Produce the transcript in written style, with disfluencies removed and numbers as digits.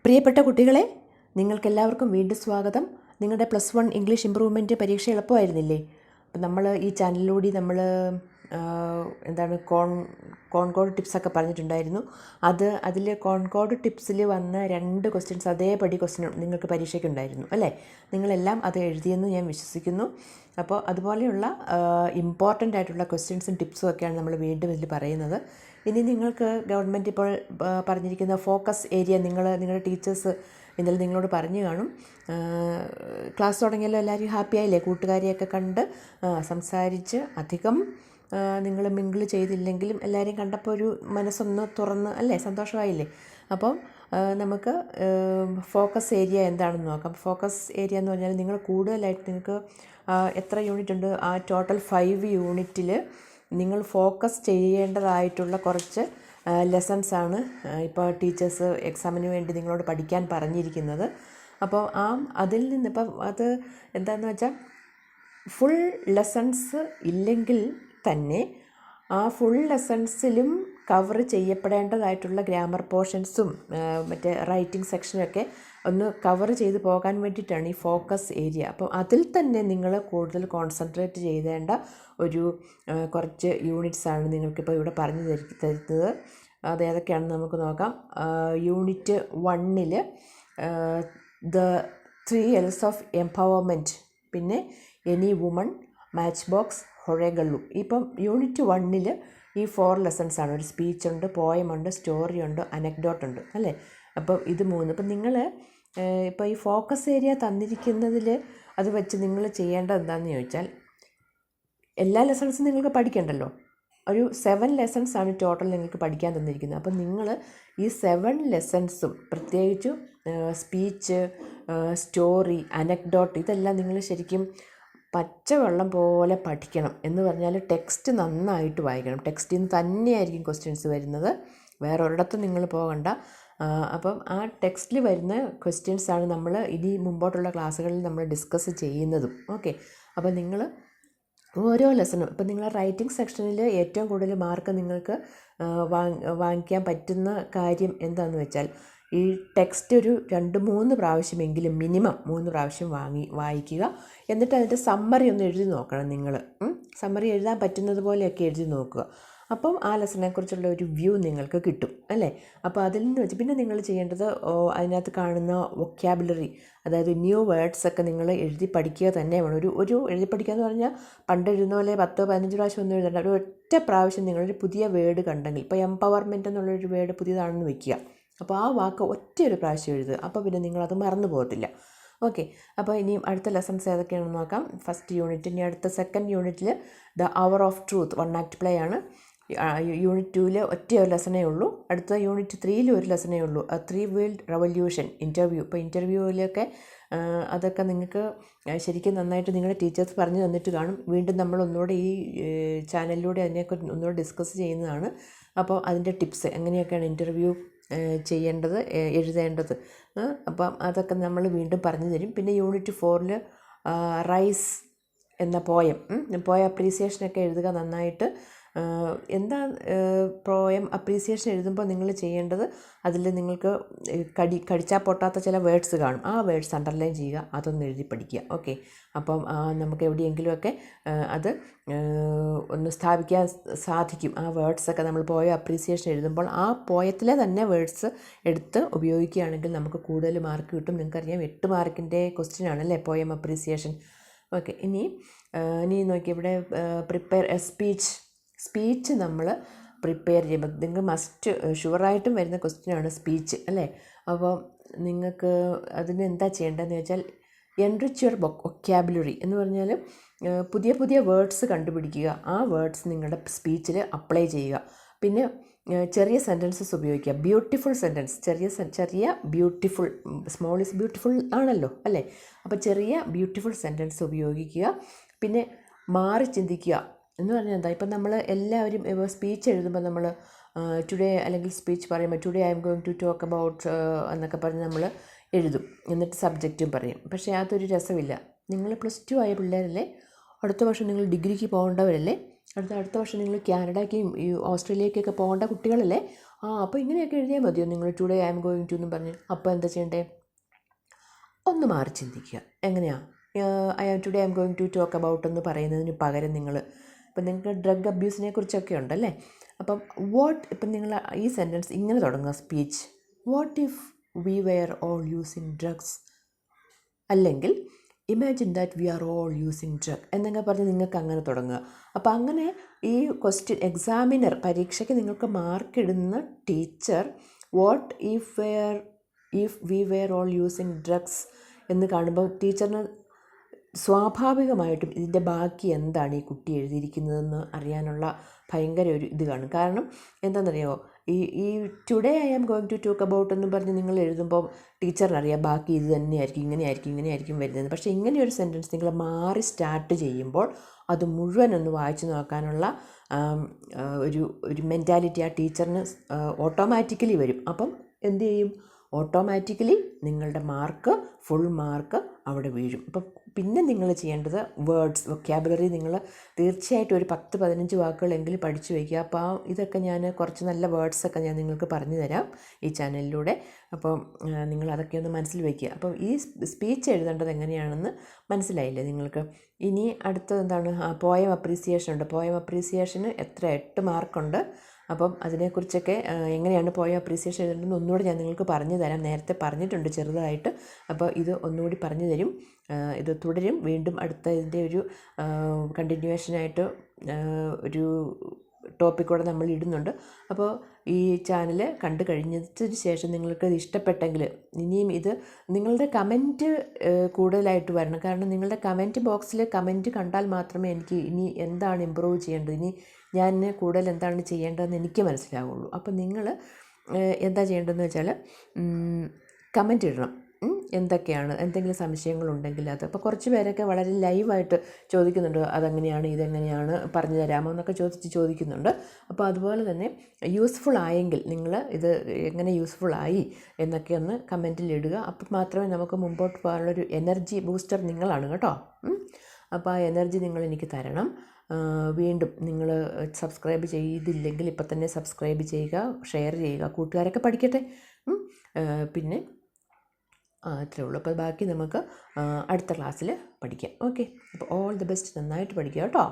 പ്രിയപ്പെട്ട കുട്ടികളെ, നിങ്ങൾക്കെല്ലാവർക്കും വീണ്ടും സ്വാഗതം. നിങ്ങളുടെ +1 ഇംഗ്ലീഷ് ഇമ്പ്രൂവ്മെൻറ്റ് പരീക്ഷ എളുപ്പമായിരുന്നില്ലേ? അപ്പം നമ്മൾ ഈ ചാനലിലൂടെ നമ്മൾ കോൺകോഡ് ടിപ്സൊക്കെ പറഞ്ഞിട്ടുണ്ടായിരുന്നു. അതിൽ കോൺകോഡ് ടിപ്സിൽ വന്ന 2 ക്വസ്റ്റ്യൻസ് അതേപടി നിങ്ങൾക്ക് പരീക്ഷയ്ക്കുണ്ടായിരുന്നു അല്ലേ? നിങ്ങളെല്ലാം അത് എഴുതിയെന്ന് ഞാൻ വിശ്വസിക്കുന്നു. അപ്പോൾ അതുപോലെയുള്ള ഇമ്പോർട്ടൻ്റ് ആയിട്ടുള്ള ക്വസ്റ്റ്യൻസും ടിപ്സും ഒക്കെയാണ് നമ്മൾ വീണ്ടും ഇതിൽ പറയുന്നത്. ഇനി നിങ്ങൾക്ക് ഗവൺമെൻറ് ഇപ്പോൾ പറഞ്ഞിരിക്കുന്ന ഫോക്കസ് ഏരിയ നിങ്ങളുടെ ടീച്ചേഴ്സ് ഇന്നലെ നിങ്ങളോട് പറഞ്ഞു കാണും. ക്ലാസ് തുടങ്ങിയല്ലോ, എല്ലാവരും ഹാപ്പി ആയില്ലേ? കൂട്ടുകാരെയൊക്കെ കണ്ട് സംസാരിച്ച് അധികം നിങ്ങൾ മിങ്കിൾ ചെയ്തില്ലെങ്കിലും എല്ലാവരെയും കണ്ടപ്പോൾ ഒരു മനസ്സൊന്ന് തുറന്ന് അല്ലേ, സന്തോഷമായില്ലേ? അപ്പം നമുക്ക് ഫോക്കസ് ഏരിയ എന്താണെന്ന് നോക്കാം. ഫോക്കസ് ഏരിയ എന്ന് പറഞ്ഞാൽ നിങ്ങൾ കൂടുതലായിട്ട് നിങ്ങൾക്ക് എത്ര യൂണിറ്റ് ഉണ്ട്? ആ ടോട്ടൽ 5 യൂണിറ്റിൽ നിങ്ങൾ ഫോക്കസ് ചെയ്യേണ്ടതായിട്ടുള്ള കുറച്ച് ലെസൺസാണ് ഇപ്പോൾ ടീച്ചേഴ്സ് എക്സാമിന് വേണ്ടി നിങ്ങളോട് പഠിക്കാൻ പറഞ്ഞിരിക്കുന്നത്. അപ്പോൾ അതിൽ നിന്ന് ഇപ്പം അത് എന്താണെന്ന് വെച്ചാൽ ഫുൾ ലെസൺസ് ഇല്ലെങ്കിൽ തന്നെ ആ ഫുൾ ലെസൺസിലും കവർ ചെയ്യപ്പെടേണ്ടതായിട്ടുള്ള ഗ്രാമർ പോർഷൻസും മറ്റേ റൈറ്റിംഗ് സെക്ഷനൊക്കെ ഒന്ന് കവർ ചെയ്ത് പോകാൻ വേണ്ടിയിട്ടാണ് ഈ ഫോക്കസ് ഏരിയ. അപ്പോൾ അതിൽ തന്നെ നിങ്ങൾ കൂടുതൽ കോൺസെൻട്രേറ്റ് ചെയ്തേണ്ട ഒരു കുറച്ച് യൂണിറ്റ്സാണ് നിങ്ങൾക്കിപ്പോൾ ഇവിടെ പറഞ്ഞു തരുന്നത്. അത് ഏതൊക്കെയാണെന്ന് നമുക്ക് നോക്കാം. Unit 1 the 3 L's of empowerment, പിന്നെ എനി വുമൺ, മാച്ച് ബോക്സ്, ഹൊഴഗള്ളു. ഇപ്പം യൂണിറ്റ് 1 ഈ 4 ലെസൺസാണ്. ഒരു സ്പീച്ചുണ്ട്, പോയമുണ്ട്, സ്റ്റോറിയുണ്ട്, അനക്ഡോട്ടുണ്ട് അല്ലേ? അപ്പം ഇത് 3. അപ്പം നിങ്ങൾ ഇപ്പോൾ ഈ ഫോക്കസ് ഏരിയ തന്നിരിക്കുന്നതിൽ അത് വെച്ച് നിങ്ങൾ ചെയ്യേണ്ടത് എന്താണെന്ന് ചോദിച്ചാൽ, എല്ലാ ലെസൺസും നിങ്ങൾക്ക് പഠിക്കണ്ടല്ലോ. ഒരു 7 ലെസൺസാണ് ടോട്ടൽ നിങ്ങൾക്ക് പഠിക്കാൻ തന്നിരിക്കുന്നത്. അപ്പം നിങ്ങൾ ഈ 7 ലെസൺസും പ്രത്യേകിച്ചും സ്പീച്ച്, സ്റ്റോറി, അനക്ഡോട്ട് ഇതെല്ലാം നിങ്ങൾ ശരിക്കും പച്ചവെള്ളം പോലെ പഠിക്കണം. എന്ന് പറഞ്ഞാൽ ടെക്സ്റ്റ് നന്നായിട്ട് വായിക്കണം. ടെക്സ്റ്റിൽ നിന്ന് തന്നെയായിരിക്കും ക്വസ്റ്റ്യൻസ് വരുന്നത്, വേറെ ഒരിടത്തും നിങ്ങൾ പോകണ്ട. അപ്പം ആ ടെക്സ്റ്റിൽ വരുന്ന ക്വസ്റ്റ്യൻസാണ് നമ്മൾ ഇനി മുമ്പോട്ടുള്ള ക്ലാസ്സുകളിൽ നമ്മൾ ഡിസ്കസ് ചെയ്യുന്നതും. ഓക്കെ, അപ്പോൾ നിങ്ങൾ ഓരോ ലെസണും ഇപ്പം നിങ്ങൾ റൈറ്റിംഗ് സെക്ഷനിൽ ഏറ്റവും കൂടുതൽ മാർക്ക് നിങ്ങൾക്ക് വാങ്ങിക്കാൻ പറ്റുന്ന കാര്യം എന്താണെന്ന് വെച്ചാൽ, ഈ ടെക്സ്റ്റ് ഒരു 2-3 പ്രാവശ്യമെങ്കിലും മിനിമം 3 പ്രാവശ്യം വായിക്കുക. എന്നിട്ട് അതിൻ്റെ സമ്മറി ഒന്ന് എഴുതി നോക്കണം. നിങ്ങൾ സമ്മറി എഴുതാൻ പറ്റുന്നത് പോലെയൊക്കെ എഴുതി നോക്കുക. അപ്പം ആ ലെസണെക്കുറിച്ചുള്ള ഒരു വ്യൂ നിങ്ങൾക്ക് കിട്ടും അല്ലേ? അപ്പോൾ അതിൽ നിന്ന് വെച്ച് പിന്നെ നിങ്ങൾ ചെയ്യേണ്ടത് അതിനകത്ത് കാണുന്ന വൊക്കാബുലറി, അതായത് ന്യൂ വേർഡ്സൊക്കെ നിങ്ങൾ എഴുതി പഠിക്കുക തന്നെ വേണം. ഒരു എഴുതി പഠിക്കുക എന്ന് പറഞ്ഞാൽ പണ്ട് എഴുതുന്ന പോലെ 10-15 പ്രാവശ്യം ഒന്നും എഴുതേണ്ട. ഒരു ഒറ്റ പ്രാവശ്യം നിങ്ങളൊരു പുതിയ വേർഡ് കണ്ടെങ്കിൽ, ഇപ്പോൾ എംപവർമെൻറ്റ് എന്നുള്ളൊരു വേർഡ് പുതിയതാണെന്ന് വയ്ക്കുക, അപ്പോൾ ആ വാക്ക് ഒറ്റയൊരു പ്രാവശ്യം എഴുതുക. അപ്പോൾ പിന്നെ നിങ്ങളത് മറന്നു പോകത്തില്ല. ഓക്കെ, അപ്പോൾ ഇനിയും അടുത്ത ലെസൺസ് ഏതൊക്കെയാണെന്ന് നോക്കാം. First unit. ഇനി അടുത്ത സെക്കൻഡ് യൂണിറ്റിൽ the hour of truth 1 act play ആണ്. യൂണിറ്റ് 2 ഒറ്റയൊരു ലെസണേ ഉള്ളൂ. അടുത്ത യൂണിറ്റ് 3 ഒരു ലെസണേ ഉള്ളൂ. 3 വേൾഡ് റവല്യൂഷൻ, ഇൻ്റർവ്യൂ. ഇപ്പോൾ ഇൻ്റർവ്യൂവിലൊക്കെ അതൊക്കെ നിങ്ങൾക്ക് ശരിക്കും നന്നായിട്ട് നിങ്ങളുടെ ടീച്ചേഴ്സ് പറഞ്ഞു തന്നിട്ട് കാണും. വീണ്ടും നമ്മൾ ഒന്നുകൂടെ ഈ ചാനലിലൂടെ അതിനെയൊക്കെ ഒന്നുകൂടെ ഡിസ്കസ് ചെയ്യുന്നതാണ്. അപ്പോൾ അതിൻ്റെ ടിപ്സ്, എങ്ങനെയൊക്കെയാണ് ഇൻ്റർവ്യൂ ചെയ്യേണ്ടത്, എഴുതേണ്ടത്, അപ്പം അതൊക്കെ നമ്മൾ വീണ്ടും പറഞ്ഞു തരും. പിന്നെ യൂണിറ്റ് 4 റൈസ് എന്ന പോയം അപ്രീസിയേഷനൊക്കെ എഴുതുക നന്നായിട്ട്. എന്താ പോയം അപ്രീസിയേഷൻ എഴുതുമ്പോൾ നിങ്ങൾ ചെയ്യേണ്ടത്, അതിൽ നിങ്ങൾക്ക് കടിച്ചാൽ പൊട്ടാത്ത ചില വേർഡ്സ് കാണും. ആ വേർഡ്സ് അണ്ടർലൈൻ ചെയ്യുക, അതൊന്ന് എഴുതി പഠിക്കുക. ഓക്കെ, അപ്പം നമുക്ക് എവിടെയെങ്കിലുമൊക്കെ അത് ഒന്ന് സ്ഥാപിക്കാൻ സാധിക്കും. ആ വേർഡ്സൊക്കെ നമ്മൾ പോയം അപ്രീസിയേഷൻ എഴുതുമ്പോൾ ആ പോയത്തിലെ തന്നെ വേർഡ്സ് എടുത്ത് ഉപയോഗിക്കുകയാണെങ്കിൽ നമുക്ക് കൂടുതൽ മാർക്ക് കിട്ടും. നിങ്ങൾക്കറിയാം 8 മാർക്കിൻ്റെ ക്വസ്റ്റ്യൻ ആണല്ലേ പോയം അപ്രീസിയേഷൻ. ഓക്കെ, ഇനി നോക്കി ഇവിടെ പ്രിപ്പയർ എ സ്പീച്ച് നമ്മൾ പ്രിപ്പയർ ചെയ്യുമ്പോൾ നിങ്ങൾക്ക് മസ്റ്റ് ഷുവറായിട്ടും വരുന്ന ക്വസ്റ്റ്യനാണ് സ്പീച്ച് അല്ലേ? അപ്പോൾ നിങ്ങൾക്ക് അതിന് എന്താ ചെയ്യേണ്ടതെന്ന് വെച്ചാൽ, എൻറിച്ച് യുവർ വൊക്കാബുലറി എന്ന് പറഞ്ഞാൽ പുതിയ പുതിയ വേർഡ്സ് കണ്ടുപിടിക്കുക. ആ വേർഡ്സ് നിങ്ങളുടെ സ്പീച്ചിൽ അപ്ലൈ ചെയ്യുക. പിന്നെ ചെറിയ സെൻറ്റൻസസ് ഉപയോഗിക്കുക. ബ്യൂട്ടിഫുൾ സെൻറ്റൻസ്, ചെറിയ ബ്യൂട്ടിഫുൾ, സ്മോൾ ഈസ് ബ്യൂട്ടിഫുൾ ആണല്ലോ അല്ലേ? അപ്പോൾ ചെറിയ ബ്യൂട്ടിഫുൾ സെൻറ്റൻസ് ഉപയോഗിക്കുക. പിന്നെ മാറി ചിന്തിക്കുക എന്ന് പറഞ്ഞാൽ എന്താ, ഇപ്പം നമ്മൾ എല്ലാവരും സ്പീച്ച് എഴുതുമ്പോൾ നമ്മൾ ടുഡേ അല്ലെങ്കിൽ സ്പീച്ച് പറയുമ്പോൾ today I am going to talk about എന്നൊക്കെ പറഞ്ഞ് നമ്മൾ എഴുതും. എന്നിട്ട് സബ്ജക്റ്റും പറയും. പക്ഷേ അതൊരു രസമില്ല. നിങ്ങൾ +2 ആയ പിള്ളേരല്ലേ? അടുത്ത വർഷം നിങ്ങൾ ഡിഗ്രിക്ക് പോകേണ്ടവരല്ലേ? അടുത്ത വർഷം നിങ്ങൾ കാനഡയ്ക്കും ഓസ്ട്രേലിയക്കൊക്കെ പോകേണ്ട കുട്ടികളല്ലേ? അപ്പോൾ ഇങ്ങനെയൊക്കെ എഴുതിയാൽ മതിയോ നിങ്ങൾ today I am going to എന്ന് പറഞ്ഞ്? അപ്പോൾ എന്താ ചെയ്യണ്ടേ? ഒന്ന് മാറി ചിന്തിക്കുക. എങ്ങനെയാണ് today I am going to talk about എന്ന് പറയുന്നതിന് പകരം നിങ്ങൾ ഇപ്പം നിങ്ങൾക്ക് ഡ്രഗ് അബ്യൂസിനെ കുറിച്ചൊക്കെ ഉണ്ടല്ലേ, അപ്പം ഇപ്പം നിങ്ങൾ ഈ സെൻറ്റൻസ് ഇങ്ങനെ തുടങ്ങുക speech, what if we were all using drugs, അല്ലെങ്കിൽ imagine that we are all using drug എന്നൊക്കെ പറഞ്ഞ് നിങ്ങൾക്ക് അങ്ങനെ തുടങ്ങുക. അപ്പോൾ അങ്ങനെ ഈ ക്വസ്റ്റ്യൻ എക്സാമിനർ പരീക്ഷയ്ക്ക് നിങ്ങൾക്ക് മാർക്ക് ഇടുന്ന teacher what if we were all using drugs എന്ന് കാണുമ്പോൾ ടീച്ചറിന് സ്വാഭാവികമായിട്ടും ഇതിൻ്റെ ബാക്കി എന്താണ് ഈ കുട്ടി എഴുതിയിരിക്കുന്നതെന്ന് അറിയാനുള്ള ഭയങ്കര ഒരു ഇത് കാണും. കാരണം എന്താണെന്നറിയാമോ, ഈ today I am going to talk about എന്ന് പറഞ്ഞ് നിങ്ങൾ എഴുതുമ്പോൾ ടീച്ചറിനറിയാം ബാക്കി ഇത് തന്നെയായിരിക്കും, ഇങ്ങനെയായിരിക്കും വരുന്നത്. പക്ഷേ ഇങ്ങനെയൊരു സെൻറ്റൻസ് നിങ്ങൾ മാറി സ്റ്റാർട്ട് ചെയ്യുമ്പോൾ അത് മുഴുവൻ ഒന്ന് വായിച്ചു നോക്കാനുള്ള ഒരു മെൻറ്റാലിറ്റി ആ ടീച്ചറിന് ഓട്ടോമാറ്റിക്കലി വരും. അപ്പം എന്തു ചെയ്യും? ഓട്ടോമാറ്റിക്കലി നിങ്ങളുടെ ഫുൾ മാർക്ക് അവിടെ വീഴും. അപ്പം പിന്നെ നിങ്ങൾ ചെയ്യേണ്ടത് വേർഡ്സ്, വൊക്കാബുലറി നിങ്ങൾ തീർച്ചയായിട്ടും ഒരു 10-15 വാക്കുകളെങ്കിലും പഠിച്ചു വയ്ക്കുക. അപ്പോൾ ഇതൊക്കെ ഞാൻ കുറച്ച് നല്ല വേർഡ്സൊക്കെ ഞാൻ നിങ്ങൾക്ക് പറഞ്ഞു തരാം ഈ ചാനലിലൂടെ. അപ്പം നിങ്ങൾ അതൊക്കെ ഒന്ന് മനസ്സിൽ വയ്ക്കുക. അപ്പം ഈ സ്പീച്ച് എഴുതേണ്ടത് എങ്ങനെയാണെന്ന് മനസ്സിലായില്ലേ നിങ്ങൾക്ക്? ഇനി അടുത്തത് എന്താണ്? പോയം അപ്രീസിയേഷൻ ഉണ്ട്. പോയം അപ്രീസിയേഷന് 8 മാർക്കുണ്ട്. അപ്പം അതിനെക്കുറിച്ചൊക്കെ എങ്ങനെയാണ് പോയം അപ്രീസിയേഷൻ എഴുതേണ്ടതെന്ന് ഒന്നുകൂടി ഞാൻ നിങ്ങൾക്ക് പറഞ്ഞു തരാം. നേരത്തെ പറഞ്ഞിട്ടുണ്ട് ചെറുതായിട്ട്. അപ്പോൾ ഇത് ഒന്നുകൂടി പറഞ്ഞു തരും. ഇത് തുടരും. വീണ്ടും അടുത്തതിൻ്റെ ഒരു കണ്ടിന്യൂവേഷനായിട്ട് ഒരു ടോപ്പിക്കൂടെ നമ്മൾ ഇടുന്നുണ്ട്. അപ്പോൾ ഈ ചാനൽ കണ്ടു കഴിഞ്ഞതിന് ശേഷം നിങ്ങൾക്ക് ഇത് ഇഷ്ടപ്പെട്ടെങ്കിൽ ഇനിയും ഇത് നിങ്ങളുടെ കമൻറ്റ് കൂടുതലായിട്ട് വരണം. കാരണം നിങ്ങളുടെ കമൻറ്റ് ബോക്സിൽ കമൻറ്റ് കണ്ടാൽ മാത്രമേ എനിക്ക് ഇനി എന്താണ് ഇമ്പ്രൂവ് ചെയ്യേണ്ടത്, ഇനി ഞാൻ കൂടുതൽ എന്താണ് ചെയ്യേണ്ടതെന്ന് എനിക്ക് മനസ്സിലാവുള്ളൂ. അപ്പോൾ നിങ്ങൾ എന്താ ചെയ്യേണ്ടതെന്ന് വെച്ചാൽ കമൻറ്റ് ഇടണം. എന്തൊക്കെയാണ്, എന്തെങ്കിലും സംശയങ്ങളുണ്ടെങ്കിൽ അത്. അപ്പോൾ കുറച്ച് പേരൊക്കെ വളരെ ലൈവായിട്ട് ചോദിക്കുന്നുണ്ട്, അതെങ്ങനെയാണ് ഇതെങ്ങനെയാണ് പറഞ്ഞു തരാമോ എന്നൊക്കെ ചോദിക്കുന്നുണ്ട്. അപ്പോൾ അതുപോലെ തന്നെ യൂസ്ഫുൾ ആയെങ്കിൽ നിങ്ങൾ ഇത് എങ്ങനെ യൂസ്ഫുൾ ആയി എന്നൊക്കെ ഒന്ന് കമൻറ്റിൽ ഇടുക. അപ്പോൾ മാത്രമേ നമുക്ക് മുമ്പോട്ട് പോകാനുള്ളൊരു എനർജി ബൂസ്റ്റർ നിങ്ങളാണ് കേട്ടോ. അപ്പോൾ ആ എനർജി നിങ്ങൾ എനിക്ക് തരണം. വീണ്ടും നിങ്ങൾ സബ്സ്ക്രൈബ് ചെയ്തില്ലെങ്കിൽ ഇപ്പം തന്നെ സബ്സ്ക്രൈബ് ചെയ്യുക, ഷെയർ ചെയ്യുക, കൂട്ടുകാരൊക്കെ പഠിക്കട്ടെ. പിന്നെ അത്രേ ഉള്ളൂ. അപ്പോൾ ബാക്കി നമുക്ക് അടുത്ത ക്ലാസ്സിൽ പഠിക്കാം. ഓക്കെ, അപ്പോൾ ഓൾ ദി ബെസ്റ്റ്. നന്നായിട്ട് പഠിക്കുക കേട്ടോ.